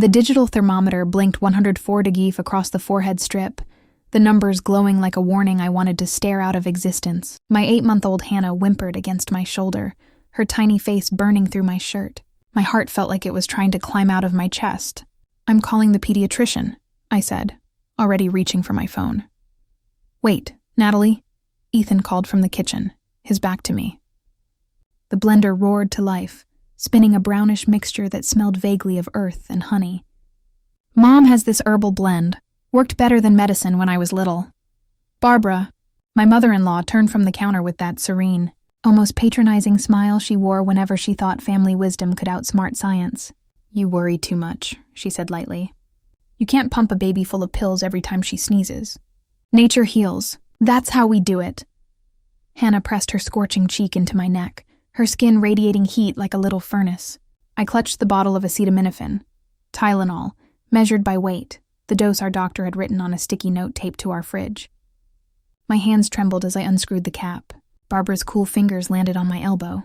The digital thermometer blinked 104 degrees across the forehead strip, the numbers glowing like a warning I wanted to stare out of existence. My 8-month-old Hannah whimpered against my shoulder, her tiny face burning through my shirt. My heart felt like it was trying to climb out of my chest. "I'm calling the pediatrician," I said, already reaching for my phone. "Wait, Natalie," Ethan called from the kitchen, his back to me. The blender roared to life, spinning a brownish mixture that smelled vaguely of earth and honey. "Mom has this herbal blend. Worked better than medicine when I was little." Barbara, my mother-in-law, turned from the counter with that serene, almost patronizing smile she wore whenever she thought family wisdom could outsmart science. "You worry too much," she said lightly. "You can't pump a baby full of pills every time she sneezes. Nature heals. That's how we do it." Hannah pressed her scorching cheek into my neck, her skin radiating heat like a little furnace. I clutched the bottle of acetaminophen, Tylenol, measured by weight, the dose our doctor had written on a sticky note taped to our fridge. My hands trembled as I unscrewed the cap. Barbara's cool fingers landed on my elbow.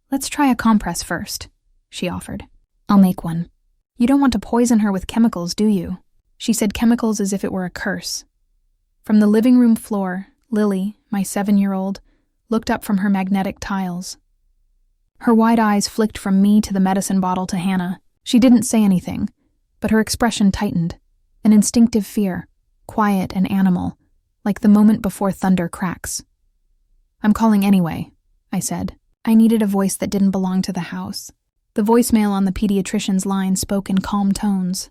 "Let's try a compress first," she offered. "I'll make one. You don't want to poison her with chemicals, do you?" She said chemicals as if it were a curse. From the living room floor, Lily, my 7-year-old, looked up from her magnetic tiles. Her wide eyes flicked from me to the medicine bottle to Hannah. She didn't say anything, but her expression tightened, an instinctive fear, quiet and animal, like the moment before thunder cracks. "I'm calling anyway," I said. I needed a voice that didn't belong to the house. The voicemail on the pediatrician's line spoke in calm tones.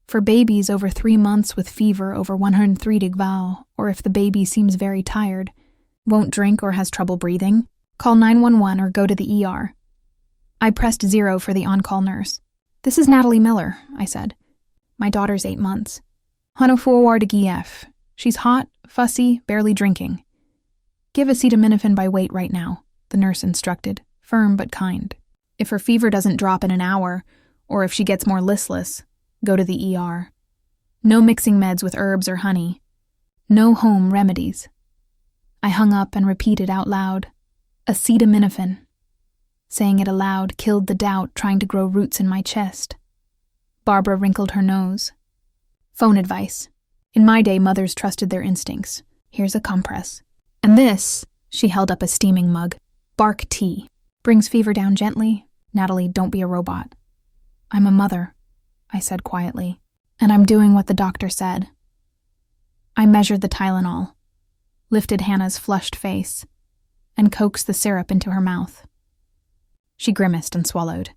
"For babies over 3 months with fever over 103 degrees, or if the baby seems very tired, won't drink or has trouble breathing, call 911 or go to the ER." I pressed 0 for the on-call nurse. "This is Natalie Miller," I said. "My daughter's 8 months. 104 degrees. She's hot, fussy, barely drinking. Give acetaminophen by weight right now," the nurse instructed, firm but kind. "If her fever doesn't drop in an hour, or if she gets more listless, go to the ER. No mixing meds with herbs or honey. No home remedies." I hung up and repeated out loud, "Acetaminophen." Saying it aloud killed the doubt trying to grow roots in my chest. Barbara wrinkled her nose. "Phone advice. In my day, mothers trusted their instincts. Here's a compress. And this," she held up a steaming mug, "bark tea. Brings fever down gently. Natalie, don't be a robot." "I'm a mother," I said quietly, "and I'm doing what the doctor said." I measured the Tylenol, lifted Hannah's flushed face, and coaxed the syrup into her mouth. She grimaced and swallowed.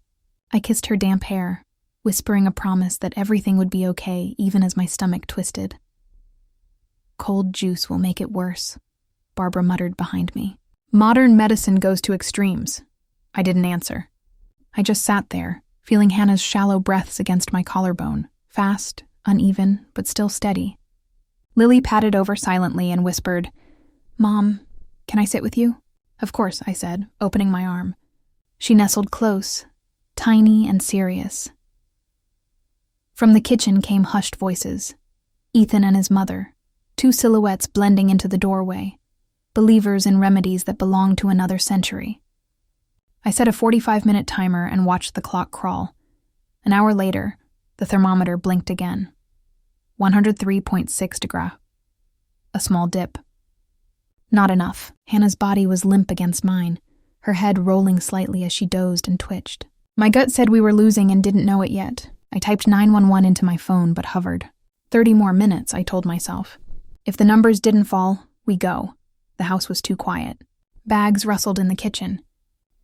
I kissed her damp hair, whispering a promise that everything would be okay even as my stomach twisted. "Cold juice will make it worse," Barbara muttered behind me. "Modern medicine goes to extremes." I didn't answer. I just sat there, feeling Hannah's shallow breaths against my collarbone, fast, uneven, but still steady. Lily patted over silently and whispered, "Mom, can I sit with you?" "Of course," I said, opening my arm. She nestled close, tiny and serious. From the kitchen came hushed voices. Ethan and his mother, 2 silhouettes blending into the doorway, believers in remedies that belonged to another century. I set a 45-minute timer and watched the clock crawl. An hour later, the thermometer blinked again. 103.6 degrees. A small dip. Not enough. Hannah's body was limp against mine, her head rolling slightly as she dozed and twitched. My gut said we were losing and didn't know it yet. I typed 911 into my phone but hovered. 30 more minutes, I told myself. If the numbers didn't fall, we go. The house was too quiet. Bags rustled in the kitchen.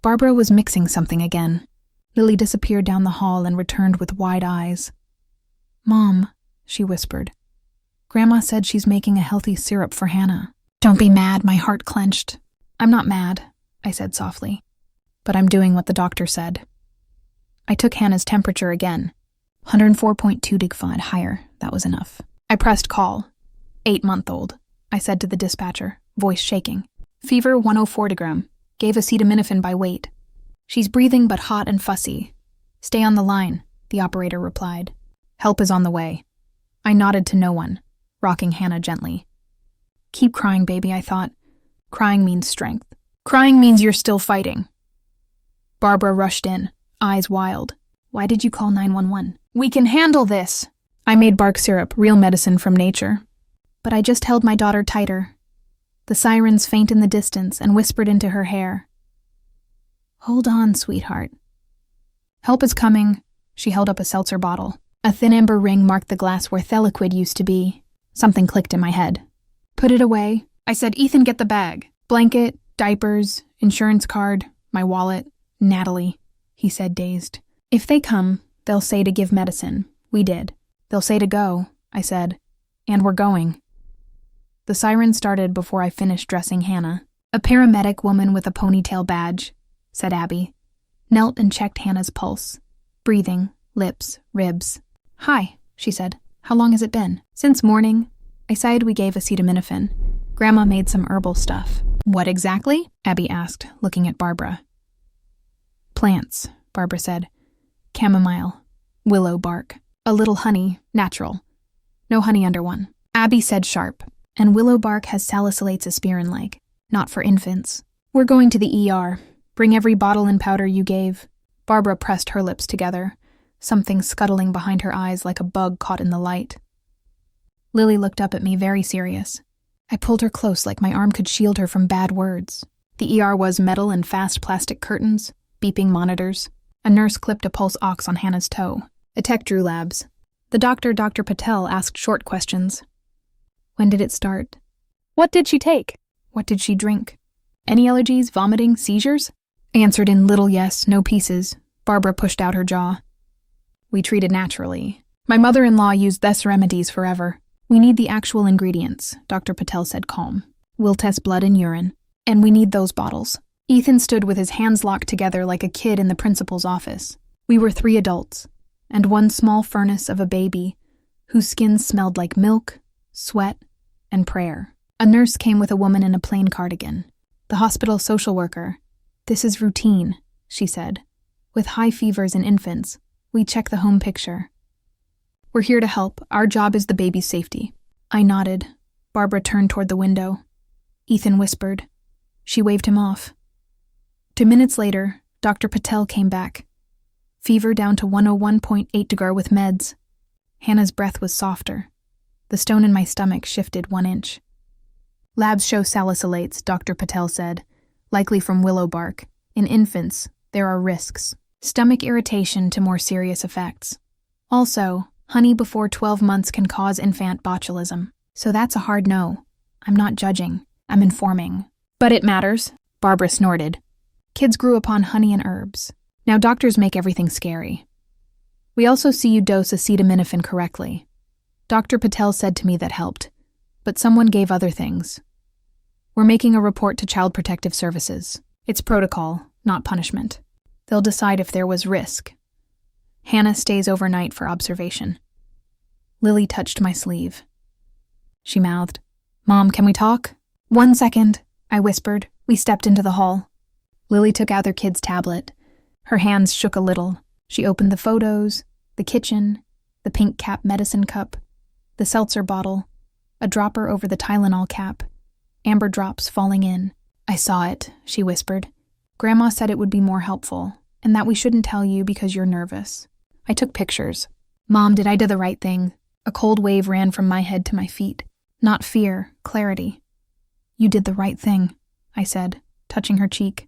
Barbara was mixing something again. Lily disappeared down the hall and returned with wide eyes. "Mom," she whispered. "Grandma said she's making a healthy syrup for Hannah." "Don't be mad," my heart clenched. "I'm not mad," I said softly. "But I'm doing what the doctor said." I took Hannah's temperature again. 104.2 degrees higher, that was enough. I pressed call. 8-month-old, I said to the dispatcher, voice shaking. "Fever 104 degrees. Gave acetaminophen by weight. She's breathing but hot and fussy. Stay on the line," the operator replied. "Help is on the way." I nodded to no one, rocking Hannah gently. "Keep crying, baby," I thought. Crying means strength. Crying means you're still fighting. Barbara rushed in, eyes wild. Why did you call 911? We can handle this. I made bark syrup, real medicine from nature. But I just held my daughter tighter. The sirens faint in the distance and whispered into her hair. Hold on, sweetheart. Help is coming. She held up a seltzer bottle. A thin amber ring marked the glass where Theliquid used to be. Something clicked in my head. Put it away. I said, Ethan, get the bag. Blanket, diapers, insurance card, my wallet. Natalie, he said, dazed. If they come, they'll say to give medicine. We did. They'll say to go, I said. And we're going. The siren started before I finished dressing Hannah. A paramedic woman with a ponytail badge, said Abby, knelt and checked Hannah's pulse. Breathing, lips, ribs. Hi, she said. How long has it been? Since morning. I sighed. We gave acetaminophen. Grandma made some herbal stuff. What exactly? Abby asked, looking at Barbara. Plants, Barbara said. Chamomile, willow bark, a little honey, natural. No honey under one. Abby said sharp. And willow bark has salicylates aspirin-like, not for infants. We're going to the ER. Bring every bottle and powder you gave. Barbara pressed her lips together, something scuttling behind her eyes like a bug caught in the light. Lily looked up at me, very serious. I pulled her close like my arm could shield her from bad words. The ER was metal and fast plastic curtains, beeping monitors. A nurse clipped a pulse ox on Hannah's toe. A tech drew labs. The doctor, Dr. Patel, asked short questions. When did it start? What did she take? What did she drink? Any allergies, vomiting, seizures? Answered in little yes, no pieces. Barbara pushed out her jaw. We treated naturally. My mother-in-law used this remedies forever. We need the actual ingredients, Dr. Patel said calm. We'll test blood and urine. And we need those bottles. Ethan stood with his hands locked together like a kid in the principal's office. We were 3 adults, and one small furnace of a baby, whose skin smelled like milk, sweat, and prayer. A nurse came with a woman in a plain cardigan. The hospital social worker. This is routine, she said. With high fevers in infants, we check the home picture. We're here to help. Our job is the baby's safety. I nodded. Barbara turned toward the window. Ethan whispered. She waved him off. 2 minutes later, Dr. Patel came back. Fever down to 101.8 degrees with meds. Hannah's breath was softer. The stone in my stomach shifted 1 inch. Labs show salicylates, Dr. Patel said, likely from willow bark. In infants, there are risks. Stomach irritation to more serious effects. Also, honey before 12 months can cause infant botulism. So that's a hard no. I'm not judging. I'm informing. But it matters, Barbara snorted. Kids grew upon honey and herbs. Now doctors make everything scary. We also see you dose acetaminophen correctly. Dr. Patel said to me that helped, but someone gave other things. We're making a report to Child Protective Services. It's protocol, not punishment. They'll decide if there was risk. Hannah stays overnight for observation. Lily touched my sleeve. She mouthed, Mom, can we talk? 1 second, I whispered. We stepped into the hall. Lily took out their kid's tablet. Her hands shook a little. She opened the photos, the kitchen, the pink cap medicine cup, the seltzer bottle, a dropper over the Tylenol cap, amber drops falling in. I saw it, she whispered. Grandma said it would be more helpful, and that we shouldn't tell you because you're nervous. I took pictures. Mom, did I do the right thing? A cold wave ran from my head to my feet. Not fear, clarity. You did the right thing, I said, touching her cheek.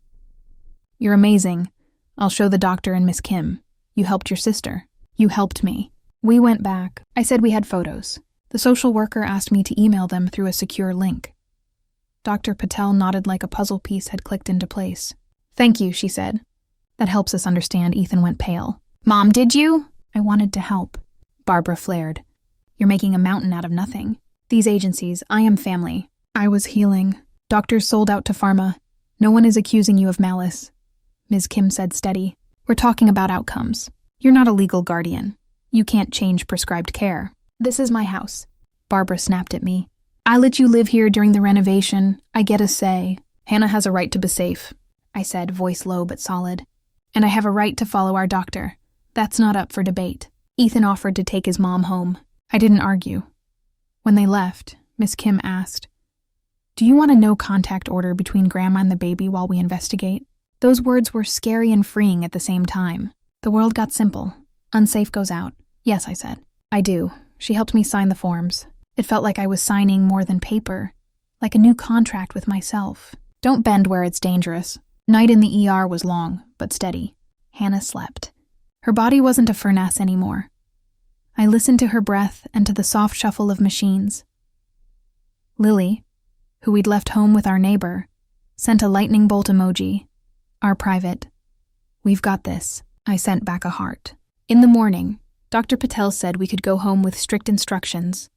You're amazing. I'll show the doctor and Miss Kim. You helped your sister. You helped me. We went back. I said we had photos. The social worker asked me to email them through a secure link. Dr. Patel nodded like a puzzle piece had clicked into place. Thank you, she said. That helps us understand. Ethan went pale. Mom, did you? I wanted to help. Barbara flared. You're making a mountain out of nothing. These agencies, I am family. I was healing. Doctors sold out to pharma. No one is accusing you of malice. Ms. Kim said steady. We're talking about outcomes. You're not a legal guardian. You can't change prescribed care. This is my house. Barbara snapped at me. I let you live here during the renovation. I get a say. Hannah has a right to be safe, I said, voice low but solid. And I have a right to follow our doctor. That's not up for debate. Ethan offered to take his mom home. I didn't argue. When they left, Miss Kim asked, Do you want a no-contact order between Grandma and the baby while we investigate? Those words were scary and freeing at the same time. The world got simple. Unsafe goes out. Yes, I said. I do. She helped me sign the forms. It felt like I was signing more than paper, like a new contract with myself. Don't bend where it's dangerous. Night in the ER was long, but steady. Hannah slept. Her body wasn't a furnace anymore. I listened to her breath and to the soft shuffle of machines. Lily, who we'd left home with our neighbor, sent a lightning bolt emoji. Our private. We've got this. I sent back a heart. In the morning, Dr. Patel said we could go home with strict instructions.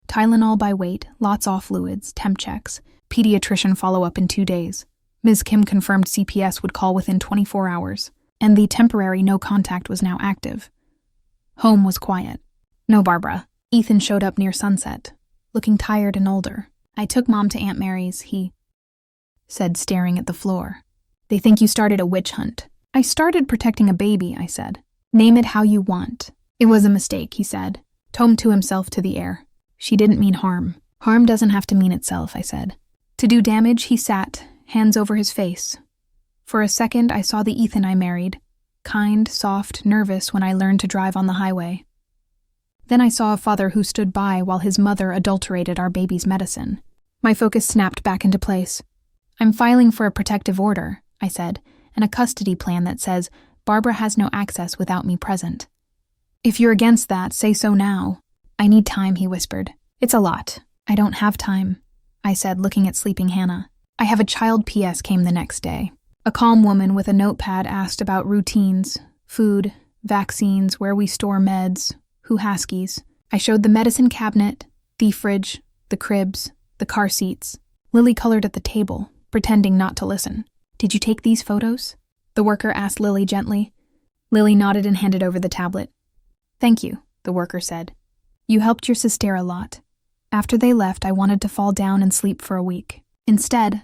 Tylenol by weight, lots off fluids, temp checks, pediatrician follow-up in 2 days. Ms. Kim confirmed CPS would call within 24 hours, and the temporary no contact was now active. Home was quiet. No Barbara. Ethan showed up near sunset, looking tired and older. I took Mom to Aunt Mary's, he said, staring at the floor. They think you started a witch hunt. I started protecting a baby, I said. Name it how you want. It was a mistake, he said, tomed to himself to the air. She didn't mean harm. Harm doesn't have to mean itself, I said. To do damage, he sat, hands over his face. For a second, I saw the Ethan I married, kind, soft, nervous when I learned to drive on the highway. Then I saw a father who stood by while his mother adulterated our baby's medicine. My focus snapped back into place. I'm filing for a protective order, I said, and a custody plan that says Barbara has no access without me present. If you're against that, say so now. I need time, he whispered. It's a lot. I don't have time, I said, looking at sleeping Hannah. I have a child. PS came the next day. A calm woman with a notepad asked about routines, food, vaccines, where we store meds, who Haskies. I showed the medicine cabinet, the fridge, the cribs, the car seats. Lily colored at the table, pretending not to listen. Did you take these photos? The worker asked Lily gently. Lily nodded and handed over the tablet. Thank you, the worker said. You helped your sister a lot. After they left, I wanted to fall down and sleep for a week. Instead,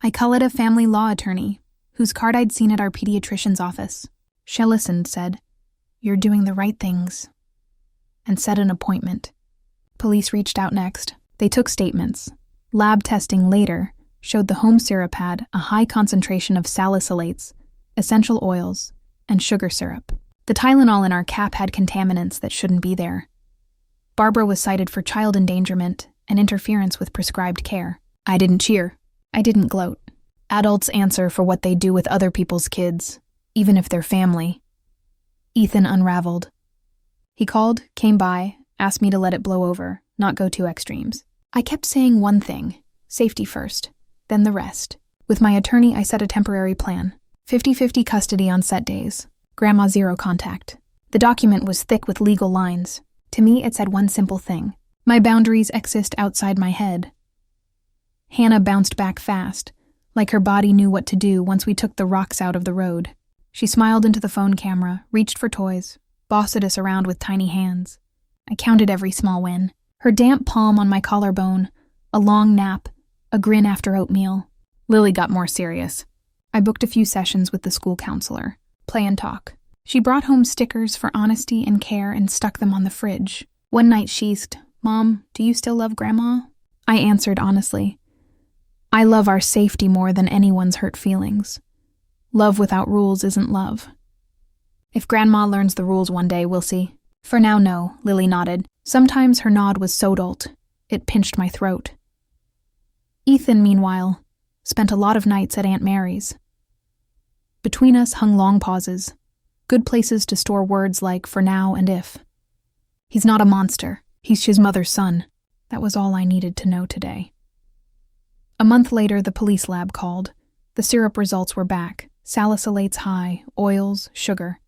I called a family law attorney, whose card I'd seen at our pediatrician's office. She listened, said, You're doing the right things, and set an appointment. Police reached out next. They took statements. Lab testing later showed the home syrup had a high concentration of salicylates, essential oils, and sugar syrup. The Tylenol in our cap had contaminants that shouldn't be there. Barbara was cited for child endangerment and interference with prescribed care. I didn't cheer. I didn't gloat. Adults answer for what they do with other people's kids, even if they're family. Ethan unraveled. He called, came by, asked me to let it blow over, not go to extremes. I kept saying one thing, safety first, then the rest. With my attorney, I set a temporary plan. 50-50 custody on set days. Grandma 0 contact. The document was thick with legal lines. To me, it said one simple thing. My boundaries exist outside my head. Hannah bounced back fast, like her body knew what to do once we took the rocks out of the road. She smiled into the phone camera, reached for toys, bossed us around with tiny hands. I counted every small win. Her damp palm on my collarbone, a long nap, a grin after oatmeal. Lily got more serious. I booked a few sessions with the school counselor. Play and talk. She brought home stickers for honesty and care and stuck them on the fridge. One night she asked, Mom, do you still love Grandma? I answered honestly. I love our safety more than anyone's hurt feelings. Love without rules isn't love. If Grandma learns the rules one day, we'll see. For now, no, Lily nodded. Sometimes her nod was so adult, it pinched my throat. Ethan, meanwhile, spent a lot of nights at Aunt Mary's. Between us hung long pauses, good places to store words like for now and if. He's not a monster. He's his mother's son. That was all I needed to know today. A month later, the police lab called. The syrup results were back. Salicylates high, oils, sugar.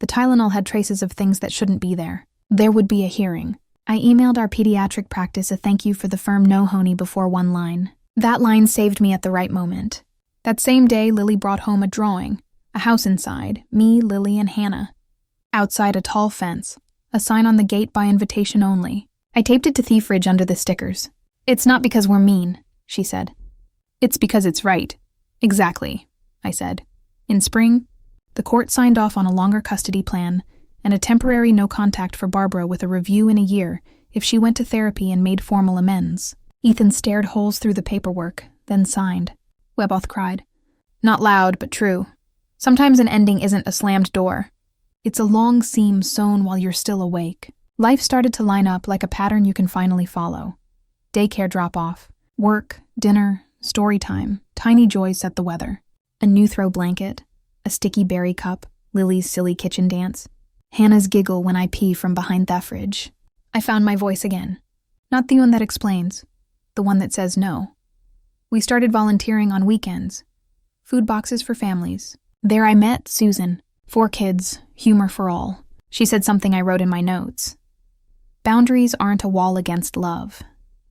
The Tylenol had traces of things that shouldn't be there. There would be a hearing. I emailed our pediatric practice a thank you for the firm no honey before one line. That line saved me at the right moment. That same day, Lily brought home a drawing, a house inside, me, Lily, and Hannah. Outside, a tall fence, a sign on the gate by invitation only. I taped it to the fridge under the stickers. It's not because we're mean, she said. It's because it's right. Exactly, I said. In spring, the court signed off on a longer custody plan and a temporary no contact for Barbara with a review in a year if she went to therapy and made formal amends. Ethan stared holes through the paperwork, then signed. Weboth cried. Not loud, but true. Sometimes an ending isn't a slammed door. It's a long seam sewn while you're still awake. Life started to line up like a pattern you can finally follow. Daycare drop-off, work, dinner, story time, tiny joys set the weather. A new throw blanket, a sticky berry cup, Lily's silly kitchen dance, Hannah's giggle when I pee from behind that fridge. I found my voice again. Not the one that explains, the one that says no. We started volunteering on weekends. Food boxes for families. There I met Susan. 4 kids, humor for all. She said something I wrote in my notes. Boundaries aren't a wall against love.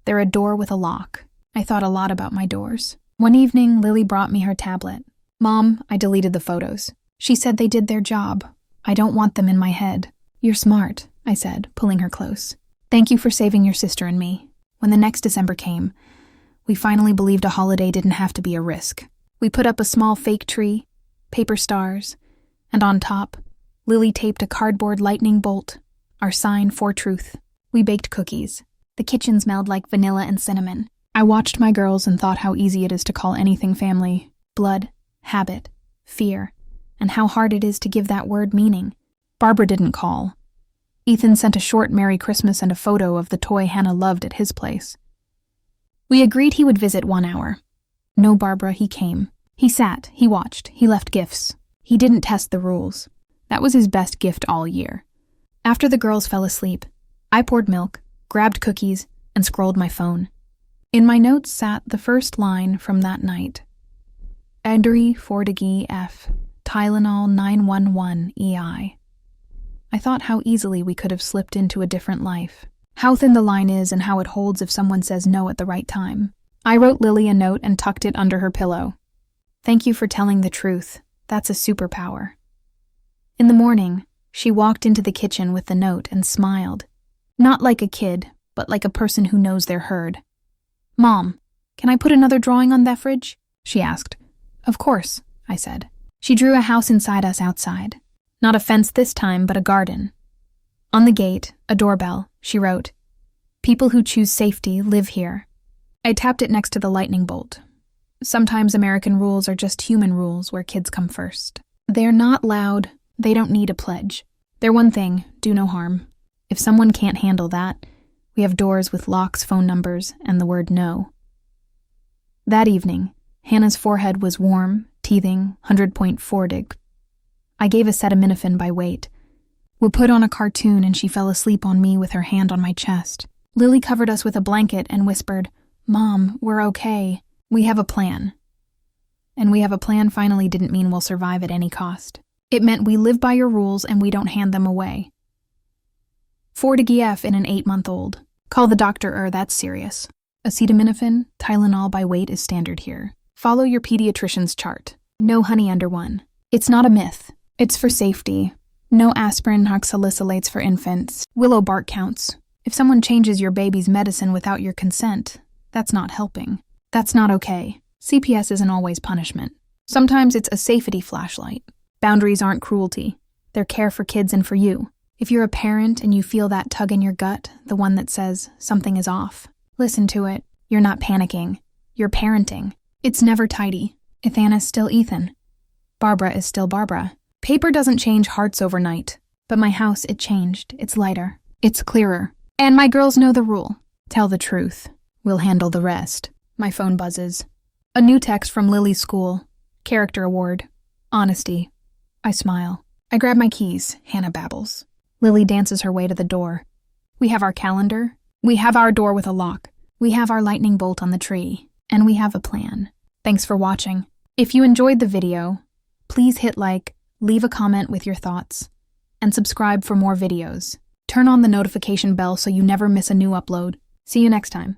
They're a door with a lock. I thought a lot about my doors. One evening, Lily brought me her tablet. Mom, I deleted the photos. She said they did their job. I don't want them in my head. You're smart, I said, pulling her close. Thank you for saving your sister and me. When the next December came, we finally believed a holiday didn't have to be a risk. We put up a small fake tree, paper stars, and on top, Lily taped a cardboard lightning bolt, our sign for truth. We baked cookies. The kitchen smelled like vanilla and cinnamon. I watched my girls and thought how easy it is to call anything family. Blood, habit, fear, and how hard it is to give that word meaning. Barbara didn't call. Ethan sent a short Merry Christmas and a photo of the toy Hannah loved at his place. We agreed he would visit 1 hour. No, Barbara, he came. He sat, he watched, he left gifts. He didn't test the rules. That was his best gift all year. After the girls fell asleep, I poured milk, grabbed cookies, and scrolled my phone. In my notes sat the first line from that night. Edry Fortigi F. Tylenol 911 EI. I thought how easily we could have slipped into a different life. How thin the line is and how it holds if someone says no at the right time. I wrote Lily a note and tucked it under her pillow. Thank you for telling the truth. That's a superpower. In the morning, she walked into the kitchen with the note and smiled. Not like a kid, but like a person who knows they're heard. Mom, can I put another drawing on that fridge? She asked. Of course, I said. She drew a house inside us outside. Not a fence this time, but a garden. On the gate, a doorbell, she wrote, People who choose safety live here. I tapped it next to the lightning bolt. Sometimes American rules are just human rules where kids come first. They're not loud, they don't need a pledge. They're one thing, do no harm. If someone can't handle that, we have doors with locks, phone numbers, and the word no. That evening, Hannah's forehead was warm, teething, 100.4 dig. I gave acetaminophen by weight. We put on a cartoon and she fell asleep on me with her hand on my chest. Lily covered us with a blanket and whispered, Mom, we're okay. We have a plan. And we have a plan finally didn't mean we'll survive at any cost. It meant we live by your rules and we don't hand them away. Fortigf in an 8-month-old. Call the doctor, that's serious. Acetaminophen, Tylenol by weight is standard here. Follow your pediatrician's chart. No honey under 1. It's not a myth. It's for safety. No aspirin oxalicylates for infants. Willow bark counts. If someone changes your baby's medicine without your consent, that's not helping. That's not okay. CPS isn't always punishment. Sometimes it's a safety flashlight. Boundaries aren't cruelty. They're care for kids and for you. If you're a parent and you feel that tug in your gut, the one that says something is off, listen to it. You're not panicking. You're parenting. It's never tidy. Ethan is still Ethan. Barbara is still Barbara. Paper doesn't change hearts overnight, but my house, it changed. It's lighter. It's clearer. And my girls know the rule. Tell the truth. We'll handle the rest. My phone buzzes. A new text from Lily's school. Character award. Honesty. I smile. I grab my keys. Hannah babbles. Lily dances her way to the door. We have our calendar. We have our door with a lock. We have our lightning bolt on the tree. And we have a plan. Thanks for watching. If you enjoyed the video, please hit like, leave a comment with your thoughts, and subscribe for more videos. Turn on the notification bell so you never miss a new upload. See you next time.